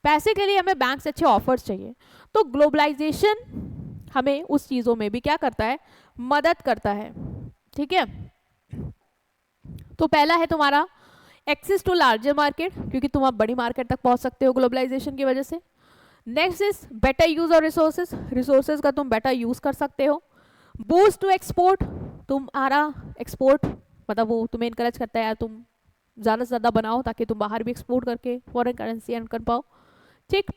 पैसे के लिए हमें बैंक से अच्छे ऑफर्स चाहिए, तो ग्लोबलाइजेशन हमें उस चीज़ों में भी क्या करता है, मदद करता है। ठीक है, तो पहला है तुम्हारा एक्सेस टू लार्जर मार्केट, क्योंकि तुम अब बड़ी मार्केट तक पहुंच सकते हो ग्लोबलाइजेशन की वजह से। Next is better use of resources का तुम बेटर यूज कर सकते हो। बूस्ट टू एक्सपोर्ट, तुम्हारा एक्सपोर्ट मतलब वो तुम्हें इनकरेज करता है यार तुम ज़्यादा से ज़्यादा बनाओ ताकि तुम बाहर भी एक्सपोर्ट करके फॉरेन करेंसी अर्न कर पाओ। ठीक,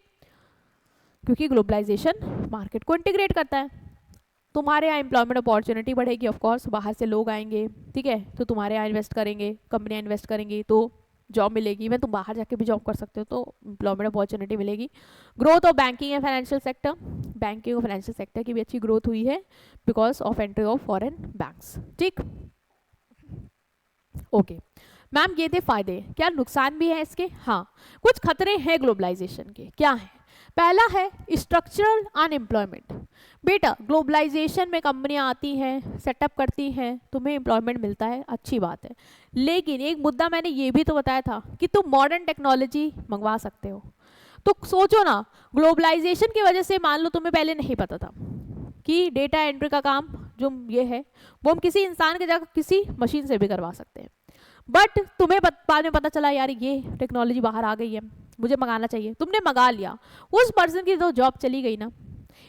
क्योंकि ग्लोबलाइजेशन मार्केट को इंटीग्रेट करता है। तुम्हारे यहाँ एम्प्लॉयमेंट अपॉर्चुनिटी बढ़ेगी, ऑफ कोर्स बाहर से लोग आएंगे, ठीक है, तो तुम्हारे यहाँ इन्वेस्ट करेंगे, कंपनियाँ इन्वेस्ट करेंगी तो जॉब मिलेगी। इवन तुम बाहर जाके भी जॉब कर सकते हो तो एम्प्लॉयमेंट अपॉर्चुनिटी मिलेगी। Growth of banking and financial sector, banking और फाइनेंशियल सेक्टर की भी अच्छी ग्रोथ हुई है because of entry of foreign banks. ठीक, ओके मैम ये थे फायदे, क्या नुकसान भी है इसके? हाँ, कुछ खतरे हैं ग्लोबलाइजेशन के। क्या है? पहला है स्ट्रक्चरल अनएम्प्लॉयमेंट। बेटा ग्लोबलाइजेशन में कंपनियां आती हैं, सेटअप करती हैं, तुम्हें एम्प्लॉयमेंट मिलता है, अच्छी बात है, लेकिन एक मुद्दा मैंने ये भी तो बताया था कि तुम मॉडर्न टेक्नोलॉजी मंगवा सकते हो। तो सोचो ना, ग्लोबलाइजेशन की वजह से मान लो तुम्हें पहले नहीं पता था कि डेटा एंट्री का काम जो ये है वो हम किसी इंसान की जगह किसी मशीन से भी करवा सकते हैं, बट तुम्हें बाद में पता चला यार ये टेक्नोलॉजी बाहर आ गई है, मुझे मंगाना चाहिए, तुमने मंगा लिया, उस पर्सन की तो जॉब चली गई ना।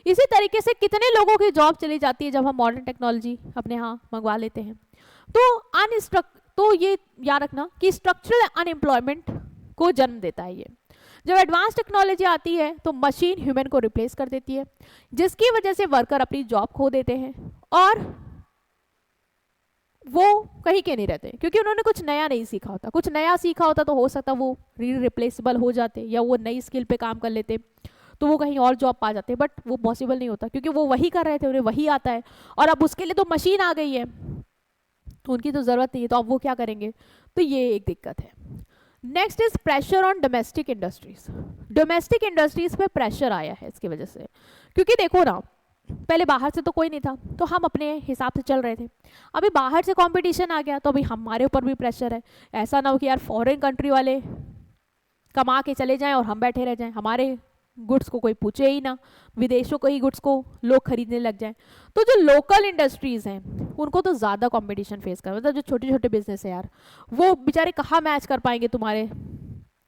इसी तरीके से कितने लोगों की जॉब चली जाती है जब हम मॉडर्न टेक्नोलॉजी अपने यहाँ मंगवा लेते हैं। तो ये याद रखना कि स्ट्रक्चरल अनएम्प्लॉयमेंट को जन्म देता है ये। जब एडवांस टेक्नोलॉजी आती है तो मशीन ह्यूमन को रिप्लेस कर देती है, जिसकी वजह से वर्कर अपनी जॉब खो देते हैं और वो कहीं के नहीं रहते, क्योंकि उन्होंने कुछ नया नहीं सीखा होता। कुछ नया सीखा होता तो हो सकता वो रिप्लेसेबल हो जाते या वो नई स्किल पे काम कर लेते तो वो कहीं और जॉब पा जाते, बट वो पॉसिबल नहीं होता क्योंकि वो वही कर रहे थे, उन्हें वही आता है और अब उसके लिए तो मशीन आ गई है तो उनकी तो ज़रूरत नहीं है, तो अब वो क्या करेंगे, तो ये एक दिक्कत है। Next is pressure on domestic industries. Domestic industries पे प्रेशर आया है इसकी वजह से, क्योंकि देखो ना, पहले बाहर से तो कोई नहीं था तो हम अपने हिसाब से चल रहे थे, अभी बाहर से कंपटीशन आ गया तो अभी हमारे ऊपर भी प्रेशर है। ऐसा ना हो कि यार फॉरेन कंट्री वाले कमा के चले जाएं और हम बैठे रह जाएं, हमारे गुड्स को कोई पूछे ही ना, विदेशों को ही गुड्स को लोग खरीदने लग जाएं। तो जो लोकल इंडस्ट्रीज़ हैं उनको तो ज़्यादा कंपटीशन फेस कर, मतलब जो छोटे छोटे बिजनेस है यार, वो बेचारे कहाँ मैच कर पाएंगे तुम्हारे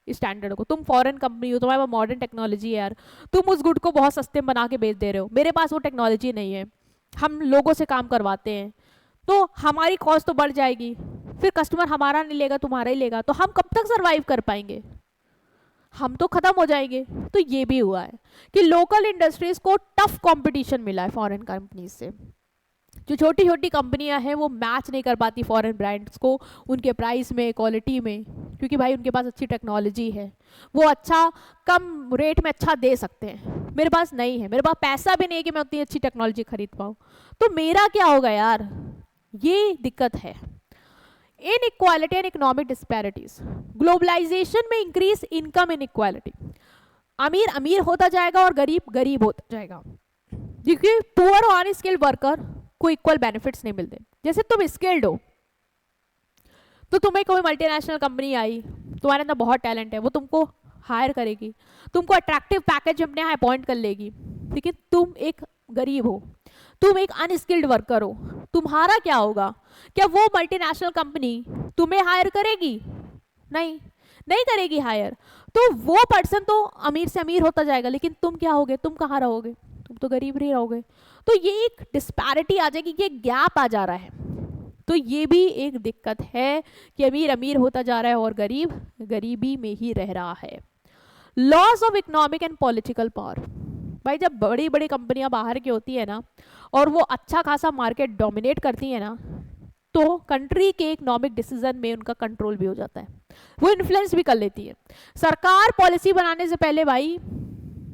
स्टैंडर्ड को। तुम फॉरेन कंपनी हो, तुम्हारे पास मॉडर्न टेक्नोलॉजी है यार, तुम उस गुड को बहुत सस्ते में बना के बेच दे रहे हो, मेरे पास वो टेक्नोलॉजी नहीं है, हम लोगों से काम करवाते हैं तो हमारी कॉस्ट तो बढ़ जाएगी, फिर कस्टमर हमारा नहीं लेगा तुम्हारा ही लेगा, तो हम कब तक सर्वाइव कर पाएंगे, हम तो खत्म हो जाएंगे। तो ये भी हुआ है कि लोकल इंडस्ट्रीज को टफ कंपटीशन मिला है फॉरेन कंपनीज से। जो छोटी छोटी कंपनियां हैं वो मैच नहीं कर पाती फॉरेन ब्रांड्स को उनके प्राइस में, क्वालिटी में, क्योंकि भाई उनके पास अच्छी टेक्नोलॉजी है, वो अच्छा कम रेट में अच्छा दे सकते हैं, मेरे पास नहीं है, मेरे पास पैसा भी नहीं है कि मैं उतनी अच्छी टेक्नोलॉजी खरीद पाऊँ, तो मेरा क्या होगा यार, ये दिक्कत है। Inequality and economic disparities. Globalization में इंक्रीज इनकम इनइक्वालिटी, अमीर अमीर होता जाएगा और गरीब गरीब होता जाएगा, क्योंकि पुअर और अनस्किल्ड वर्कर को इक्वल बेनिफिट्स नहीं मिलते। जैसे तुम स्किल्ड हो तो तुम्हें कोई मल्टीनेशनल कंपनी आई, तुम्हारे अंदर बहुत टैलेंट है, वो तुमको हायर करेगी, तुमको अट्रैक्टिव पैकेज अपने यहाँ अपॉइंट कर लेगी, लेकिन तुम एक गरीब हो, तुम एक अनस्किल्ड वर्कर हो, तुम्हारा क्या होगा, क्या वो मल्टीनेशनल कंपनी तुम्हें हायर करेगी? नहीं, नहीं करेगी हायर, तो वो पर्सन तो अमीर से अमीर होता जाएगा, लेकिन तुम क्या होगे, तुम कहाँ रहोगे, तुम तो गरीब ही रहोगे। तो ये एक डिस्पैरिटी आ जाएगी, ये गैप आ जा रहा है, तो ये भी एक दिक्कत है कि अमीर अमीर होता जा रहा है और गरीब गरीबी में ही रह रहा है। Loss of economic and political power. भाई जब बड़ी बड़ी कंपनियां बाहर की होती है ना और वो अच्छा खासा मार्केट डोमिनेट करती है ना, तो कंट्री के इकोनॉमिक डिसीजन में उनका कंट्रोल भी हो जाता है, वो इन्फ्लुएंस भी कर लेती है। सरकार पॉलिसी बनाने से पहले भाई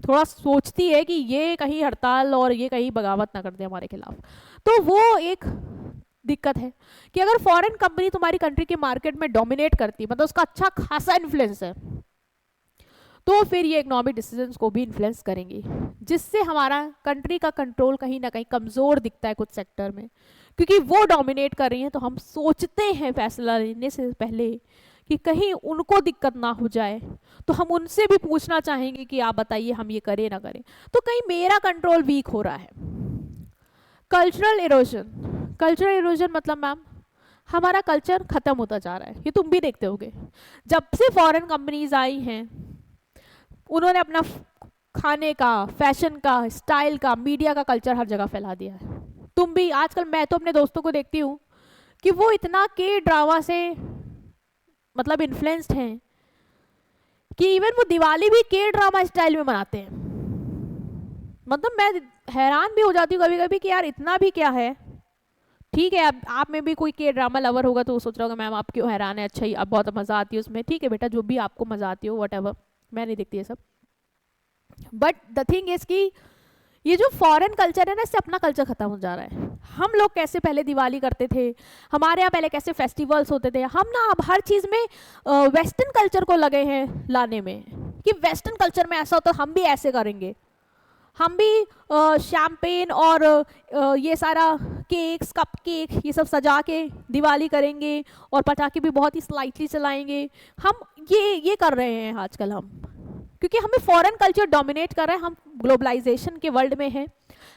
थोड़ा सोचती है कि ये कहीं हड़ताल और ये कहीं बगावत ना कर दे हमारे खिलाफ, तो वो एक दिक्कत है कि अगर फॉरेन कंपनी तुम्हारी कंट्री के मार्केट में डोमिनेट करती है, मतलब उसका अच्छा खासा इन्फ्लुएंस है, तो फिर ये इकोनॉमिक डिसीजंस को भी इन्फ्लुएंस करेंगी, जिससे हमारा कंट्री का कंट्रोल कहीं ना कहीं कमज़ोर दिखता है कुछ सेक्टर में, क्योंकि वो डोमिनेट कर रही हैं। तो हम सोचते हैं फैसला लेने से पहले कि कहीं उनको दिक्कत ना हो जाए, तो हम उनसे भी पूछना चाहेंगे कि आप बताइए हम ये करें ना करें, तो कहीं मेरा कंट्रोल वीक हो रहा है। Cultural erosion. कल्चरल इरोजन मतलब मैम हमारा कल्चर खत्म होता जा रहा है, ये तुम भी देखते होगे। जब से फॉरेन कंपनीज आई हैं उन्होंने अपना खाने का, फैशन का, स्टाइल का, मीडिया का कल्चर हर जगह फैला दिया है। तुम भी आजकल, मैं तो अपने दोस्तों को देखती हूँ कि वो इतना के ड्रामा से मतलब इन्फ्लुएंस्ड हैं कि इवन वो दिवाली भी के ड्रामा स्टाइल में मनाते हैं। मतलब मैं हैरान भी हो जाती हूँ कभी कभी कि यार इतना भी क्या है। ठीक है, अब आप में भी कोई के ड्रामा लवर होगा तो वो सोच रहा होगा मैम आप क्यों हैरान है, अच्छा ही अब बहुत मज़ा आती है उसमें। ठीक है बेटा, जो भी आपको मज़ा आती हो वट एवर, मैं नहीं देखती ये सब। बट द थिंग इज कि ये जो फॉरेन कल्चर है ना, इससे अपना कल्चर खत्म हो जा रहा है। हम लोग कैसे पहले दिवाली करते थे, हमारे यहाँ पहले कैसे फेस्टिवल्स होते थे, हम ना अब हर चीज़ में वेस्टर्न कल्चर को लगे हैं लाने में कि वेस्टर्न कल्चर में ऐसा होता है हम भी ऐसे करेंगे, हम भी शैम्पेन और ये सारा केक्स, कप केक ये सब सजा के दिवाली करेंगे और पटाखे भी बहुत ही स्लाइटली चलाएंगे। हम ये कर रहे हैं आजकल हम, क्योंकि हमें फॉरेन कल्चर डोमिनेट कर रहा है। हम ग्लोबलाइजेशन के वर्ल्ड में हैं,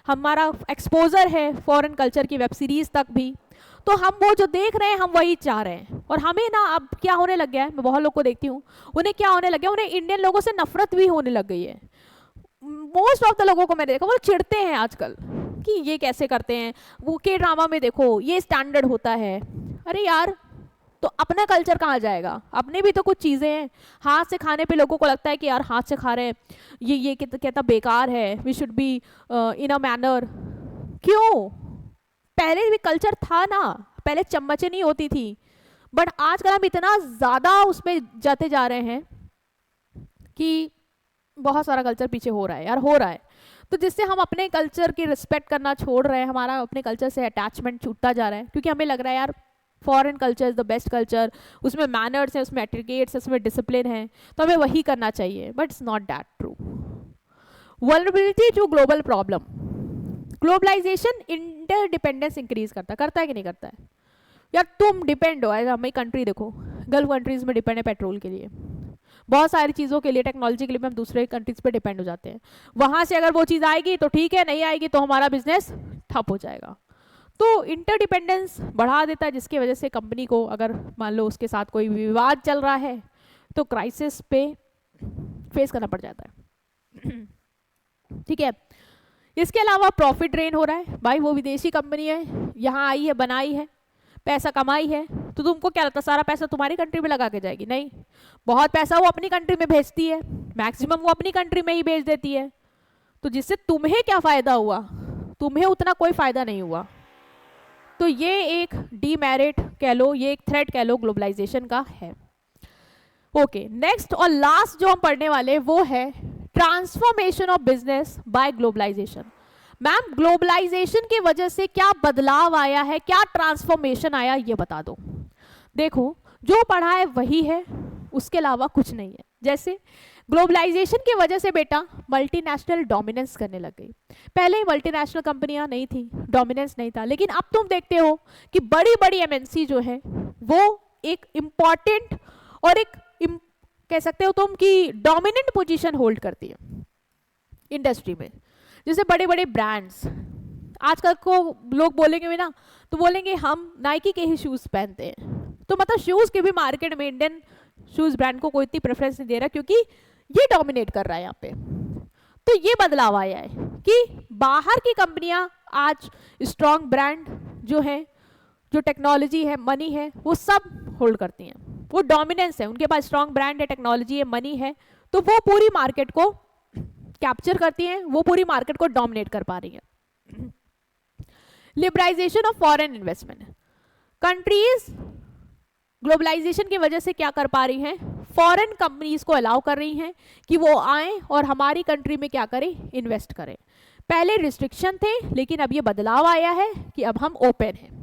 हमारा एक्सपोजर है फॉरेन कल्चर की वेब सीरीज़ तक भी, तो हम वो जो देख रहे हैं हम वही चाह रहे हैं। और हमें ना अब क्या होने लग गया है, मैं बहुत लोग को देखती हूँ, उन्हें क्या होने लग गया, उन्हें इंडियन लोगों से नफरत भी होने लग गई है। मोस्ट ऑफ द लोगों को मैंने देखा वो चिढ़ते हैं आजकल कि ये कैसे करते हैं, वो के ड्रामा में देखो ये स्टैंडर्ड होता है। अरे यार, तो अपना कल्चर कहाँ जाएगा? अपने भी तो कुछ चीज़ें हैं। हाथ से खाने पे लोगों को लगता है कि यार हाथ से खा रहे हैं, ये कहता बेकार है, we should be in a manner. क्यों? पहले भी कल्चर था ना, पहले चम्मचें नहीं होती थी, बट आजकल हम इतना ज़्यादा उसमें जाते जा रहे हैं कि बहुत सारा कल्चर पीछे हो रहा है यार, हो रहा है। तो जिससे हम अपने कल्चर की रिस्पेक्ट करना छोड़ रहे हैं, हमारा अपने कल्चर से अटैचमेंट छूटता जा रहा है, क्योंकि हमें लग रहा है यार foreign culture is the best culture, उसमें मैनर्स है, उसमें एटिकेट्स है, उसमें डिसिप्लिन है, तो हमें वही करना चाहिए, but it's not that true. Vulnerability to global problem. Globalization interdependence increase करता है कि नहीं करता है? यार तुम डिपेंड हो, एज हमारी कंट्री देखो, गल्फ कंट्रीज में डिपेंड है पेट्रोल के लिए, बहुत सारी चीज़ों के लिए, टेक्नोलॉजी के लिए हम दूसरे कंट्रीज पे डिपेंड हो जाते हैं। वहाँ से अगर वो चीज़ आएगी तो ठीक है, नहीं आएगी तो हमारा बिजनेस ठप हो जाएगा। तो इंटरडिपेंडेंस बढ़ा देता है, जिसकी वजह से कंपनी को अगर मान लो उसके साथ कोई विवाद चल रहा है तो क्राइसिस पे फेस करना पड़ जाता है। ठीक है। इसके अलावा प्रॉफिट ड्रेन हो रहा है, भाई वो विदेशी कंपनी है, यहाँ आई है, बनाई है, पैसा कमाई है, तो तुमको क्या लगता है सारा पैसा तुम्हारी कंट्री में लगा के जाएगी? नहीं, बहुत पैसा वो अपनी कंट्री में भेजती है, मैक्सिमम वो अपनी कंट्री में ही भेज देती है। तो जिससे तुम्हें क्या फ़ायदा हुआ? तुम्हें उतना कोई फ़ायदा नहीं हुआ। तो ये एक डीमेरिट कह लो, ये एक थ्रेट कह लो ग्लोबलाइजेशन का है। ओके, नेक्स्ट और लास्ट जो हम पढ़ने वाले वो है transformation of business by globalization. Ma'am globalization की वजह से क्या बदलाव आया है, क्या ट्रांसफॉर्मेशन आया, ये बता दो। देखो जो पढ़ा है वही है, उसके अलावा कुछ नहीं है। जैसे ग्लोबलाइजेशन की वजह से बेटा मल्टीनेशनल डोमिनेंस करने लग गई। पहले ही मल्टीनेशनल कंपनियां नहीं थी, डोमिनेंस नहीं था, लेकिन अब तुम देखते हो कि बड़ी बड़ी एमएनसी जो है वो एक इम्पॉर्टेंट और एक कह सकते हो तुम कि डोमिनेंट पोजीशन होल्ड करती है इंडस्ट्री में। जैसे बड़े बड़े ब्रांड्स आजकल को लोग बोलेंगे भी ना, तो बोलेंगे हम नाइकी के ही शूज़ पहनते हैं, तो मतलब शूज़ के भी मार्केट में इंडियन शूज़ ब्रांड को कोई इतनी प्रेफरेंस नहीं दे रहा, क्योंकि ये डोमिनेट कर रहा है यहाँ पे। तो ये बदलाव आया है कि बाहर की कंपनियां आज स्ट्रॉन्ग ब्रांड जो है, जो टेक्नोलॉजी है, मनी है, वो सब होल्ड करती हैं। वो डोमिनेंस है, उनके पास स्ट्रॉन्ग ब्रांड है, टेक्नोलॉजी है, मनी है, तो वो पूरी मार्केट को कैप्चर करती हैं, वो पूरी मार्केट को डोमिनेट कर पा रही हैं। Liberalization of foreign investment. Countries globalization की वजह से क्या कर पा रही हैं? फॉरेन कंपनीज को अलाउ कर रही हैं कि वो आएं और हमारी कंट्री में क्या करें? इन्वेस्ट करें। पहले रिस्ट्रिक्शन थे, लेकिन अब ये बदलाव आया है कि अब हम ओपन हैं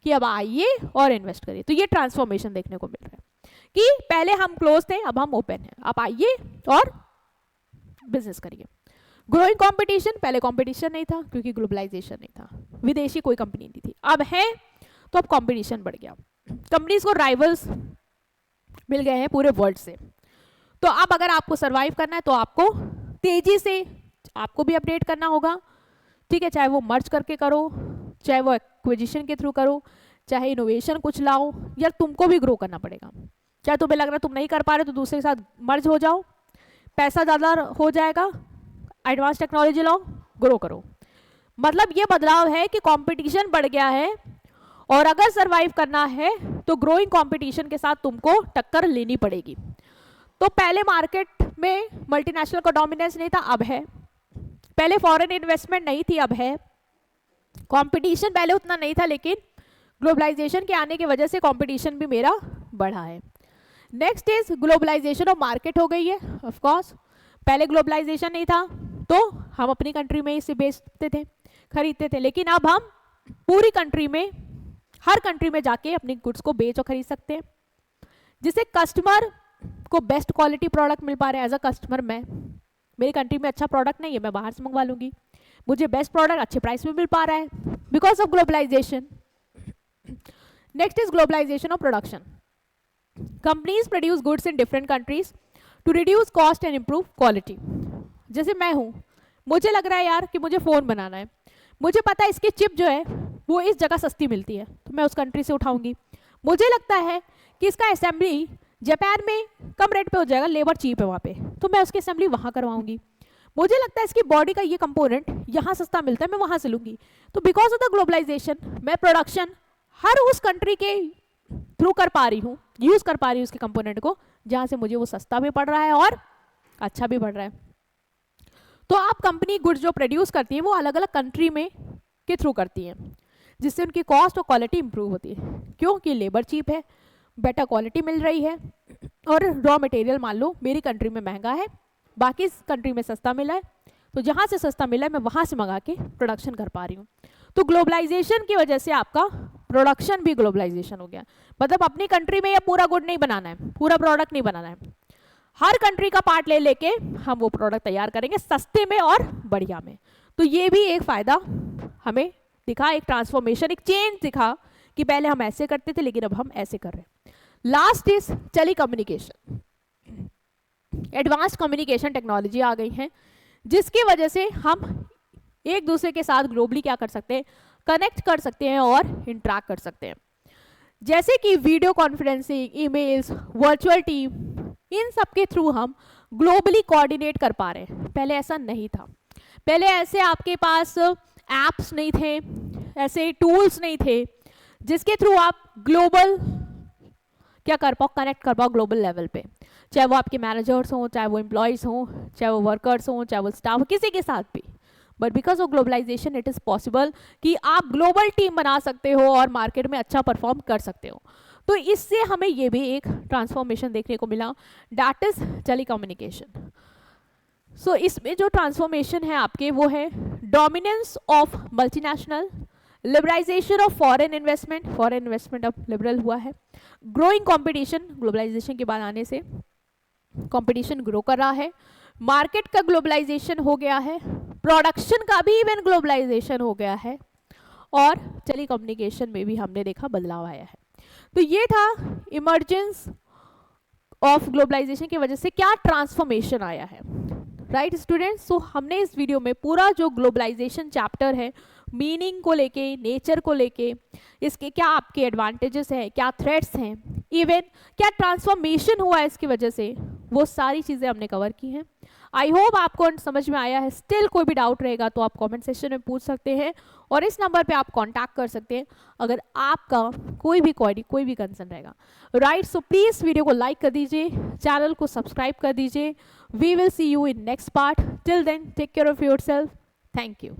कि अब आइए और इन्वेस्ट करिए। तो ये ट्रांसफॉर्मेशन देखने को मिल रहा है कि पहले हम क्लोज थे, अब हम ओपन हैं, अब आइए और बिजनेस करिए। ग्रोइंग कंपटीशन, पहले कंपटीशन नहीं था क्योंकि ग्लोबलाइजेशन नहीं था, विदेशी कोई कंपनी नहीं थी, अब है तो अब कंपटीशन बढ़ गया, कंपनीज को राइवल्स मिल गए हैं पूरे वर्ल्ड से। तो अब अगर आपको सरवाइव करना है तो आपको तेजी से आपको भी अपडेट करना होगा, ठीक है, चाहे वो मर्ज करके करो, चाहे वो एक्विजिशन के थ्रू करो, चाहे इनोवेशन कुछ लाओ, या तुमको भी ग्रो करना पड़ेगा। चाहे तुम्हें लग रहा है तुम नहीं कर पा रहे तो दूसरे के साथ मर्ज हो जाओ, पैसा ज़्यादा हो जाएगा, एडवांस टेक्नोलॉजी लाओ, ग्रो करो। मतलब ये बदलाव है कि कंपटीशन बढ़ गया है और अगर सरवाइव करना है तो ग्रोइंग कंपटीशन के साथ तुमको टक्कर लेनी पड़ेगी। तो पहले मार्केट में मल्टीनेशनल का डोमिनेंस नहीं था, अब है। पहले फॉरेन इन्वेस्टमेंट नहीं थी, अब है। कंपटीशन पहले उतना नहीं था, लेकिन ग्लोबलाइजेशन के आने की वजह से कंपटीशन भी मेरा बढ़ा है। Next is globalization of market हो गई है। ऑफ कोर्स पहले ग्लोबलाइजेशन नहीं था तो हम अपनी कंट्री में इसे बेचते थे, खरीदते थे, लेकिन अब हम पूरी कंट्री में, हर कंट्री में जाके अपनी गुड्स को बेच और खरीद सकते हैं, जिससे कस्टमर को बेस्ट क्वालिटी प्रोडक्ट मिल पा रहा है। एज अ कस्टमर मैं, मेरी कंट्री में अच्छा प्रोडक्ट नहीं है, मैं बाहर से मंगवा लूंगी, मुझे बेस्ट प्रोडक्ट अच्छे प्राइस में मिल पा रहा है because of globalization. Next is globalization of production. Companies produce goods in different countries to reduce cost and improve quality. जैसे मैं हूँ, मुझे लग रहा है यार कि मुझे फ़ोन बनाना है, मुझे पता है इसकी चिप जो है वो इस जगह सस्ती मिलती है, तो मैं उस कंट्री से उठाऊंगी। मुझे लगता है कि इसका असेंबली जापान में कम रेट पे हो जाएगा, लेबर चीप है वहाँ पे, तो मैं उसकी असेंबली वहाँ करवाऊंगी। मुझे लगता है इसकी बॉडी का ये कंपोनेंट यहाँ सस्ता मिलता है, मैं वहाँ से लूँगी। तो बिकॉज ऑफ द ग्लोबलाइजेशन मैं प्रोडक्शन हर उस कंट्री के थ्रू कर पा रही हूँ, यूज़ कर पा रही हूँ उसके कंपोनेंट को, जहाँ से मुझे वो सस्ता भी पड़ रहा है और अच्छा भी पड़ रहा है। तो आप कंपनी गुड्स जो प्रोड्यूस करती है वो अलग अलग कंट्री में के थ्रू करती है, जिससे उनकी कॉस्ट और क्वालिटी इंप्रूव होती है, क्योंकि लेबर चीप है, बेटर क्वालिटी मिल रही है, और रॉ मटेरियल मान लो मेरी कंट्री में महंगा है, बाकी कंट्री में सस्ता मिला है, तो जहाँ से सस्ता मिला है मैं वहाँ से मंगा के प्रोडक्शन कर पा रही हूँ। तो ग्लोबलाइजेशन की वजह से आपका प्रोडक्शन भी ग्लोबलाइजेशन हो गया। मतलब अपनी कंट्री में ये पूरा गुड नहीं बनाना है, पूरा प्रोडक्ट नहीं बनाना है, हर कंट्री का पार्ट ले लेके हम वो प्रोडक्ट तैयार करेंगे सस्ते में और बढ़िया में। तो ये भी एक फ़ायदा हमें दिखा, एक ट्रांसफॉर्मेशन, एक चेंज दिखा कि पहले हम ऐसे करते थे लेकिन अब हम ऐसे कर रहे हैं। Last is telecommunication. Advance communication technology आ गई है, जिसकी वजह से हम एक दूसरे के साथ ग्लोबली क्या कर सकते हैं, कनेक्ट कर सकते हैं और इंटरेक्ट कर सकते हैं। जैसे कि video conferencing, emails, virtual team, इन सब के थ्रू हम ग्लोबली कोऑर्डिनेट कर पा रहे हैं। पहले ऐसा नहीं था, पहले ऐसे आपके पास एप्स नहीं थे, ऐसे टूल्स नहीं थे जिसके थ्रू आप ग्लोबल क्या कर पाओ, कनेक्ट कर पाओ ग्लोबल लेवल पे, चाहे वो आपके मैनेजर्स हों, चाहे वो एम्प्लॉयज़ हों, चाहे वो वर्कर्स हों, चाहे वो स्टाफ हो, किसी के साथ भी। But because of globalization it is possible कि आप ग्लोबल टीम बना सकते हो और मार्केट में अच्छा परफॉर्म कर सकते हो। तो इससे हमें ये भी एक ट्रांसफॉर्मेशन देखने को मिला, दैट इज टेली कम्युनिकेशन। सो इसमें जो ट्रांसफॉर्मेशन है आपके वो है dominance of multinational, liberalisation of foreign investment अब लिबरल हुआ है, ग्रोइंग कंपटीशन, ग्लोबलाइजेशन के बाद आने से कंपटीशन ग्रो कर रहा है, मार्केट का ग्लोबलाइजेशन हो गया है, प्रोडक्शन का भी इवन ग्लोबलाइजेशन हो गया है, और टेली कम्युनिकेशन में भी हमने देखा बदलाव आया है। तो ये था इमर्जेंस ऑफ ग्लोबलाइजेशन की वजह से क्या ट्रांसफॉर्मेशन आया है, राइट स्टूडेंट्स। सो हमने इस वीडियो में पूरा जो ग्लोबलाइजेशन चैप्टर है, मीनिंग को लेके, नेचर को लेके, इसके क्या आपके एडवांटेजेस हैं, क्या थ्रेट्स हैं, इवन क्या ट्रांसफॉर्मेशन हुआ है इसकी वजह से, वो सारी चीज़ें हमने कवर की हैं। आई होप आपको समझ में आया है। स्टिल कोई भी डाउट रहेगा तो आप कमेंट सेक्शन में पूछ सकते हैं, और इस नंबर पे आप कांटेक्ट कर सकते हैं अगर आपका कोई भी क्वेरी, कोई भी कंसर्न रहेगा, राइट। सो प्लीज़ वीडियो को लाइक कर दीजिए, चैनल को सब्सक्राइब कर दीजिए। We will see you in next part. Till then take care of yourself. Thank you.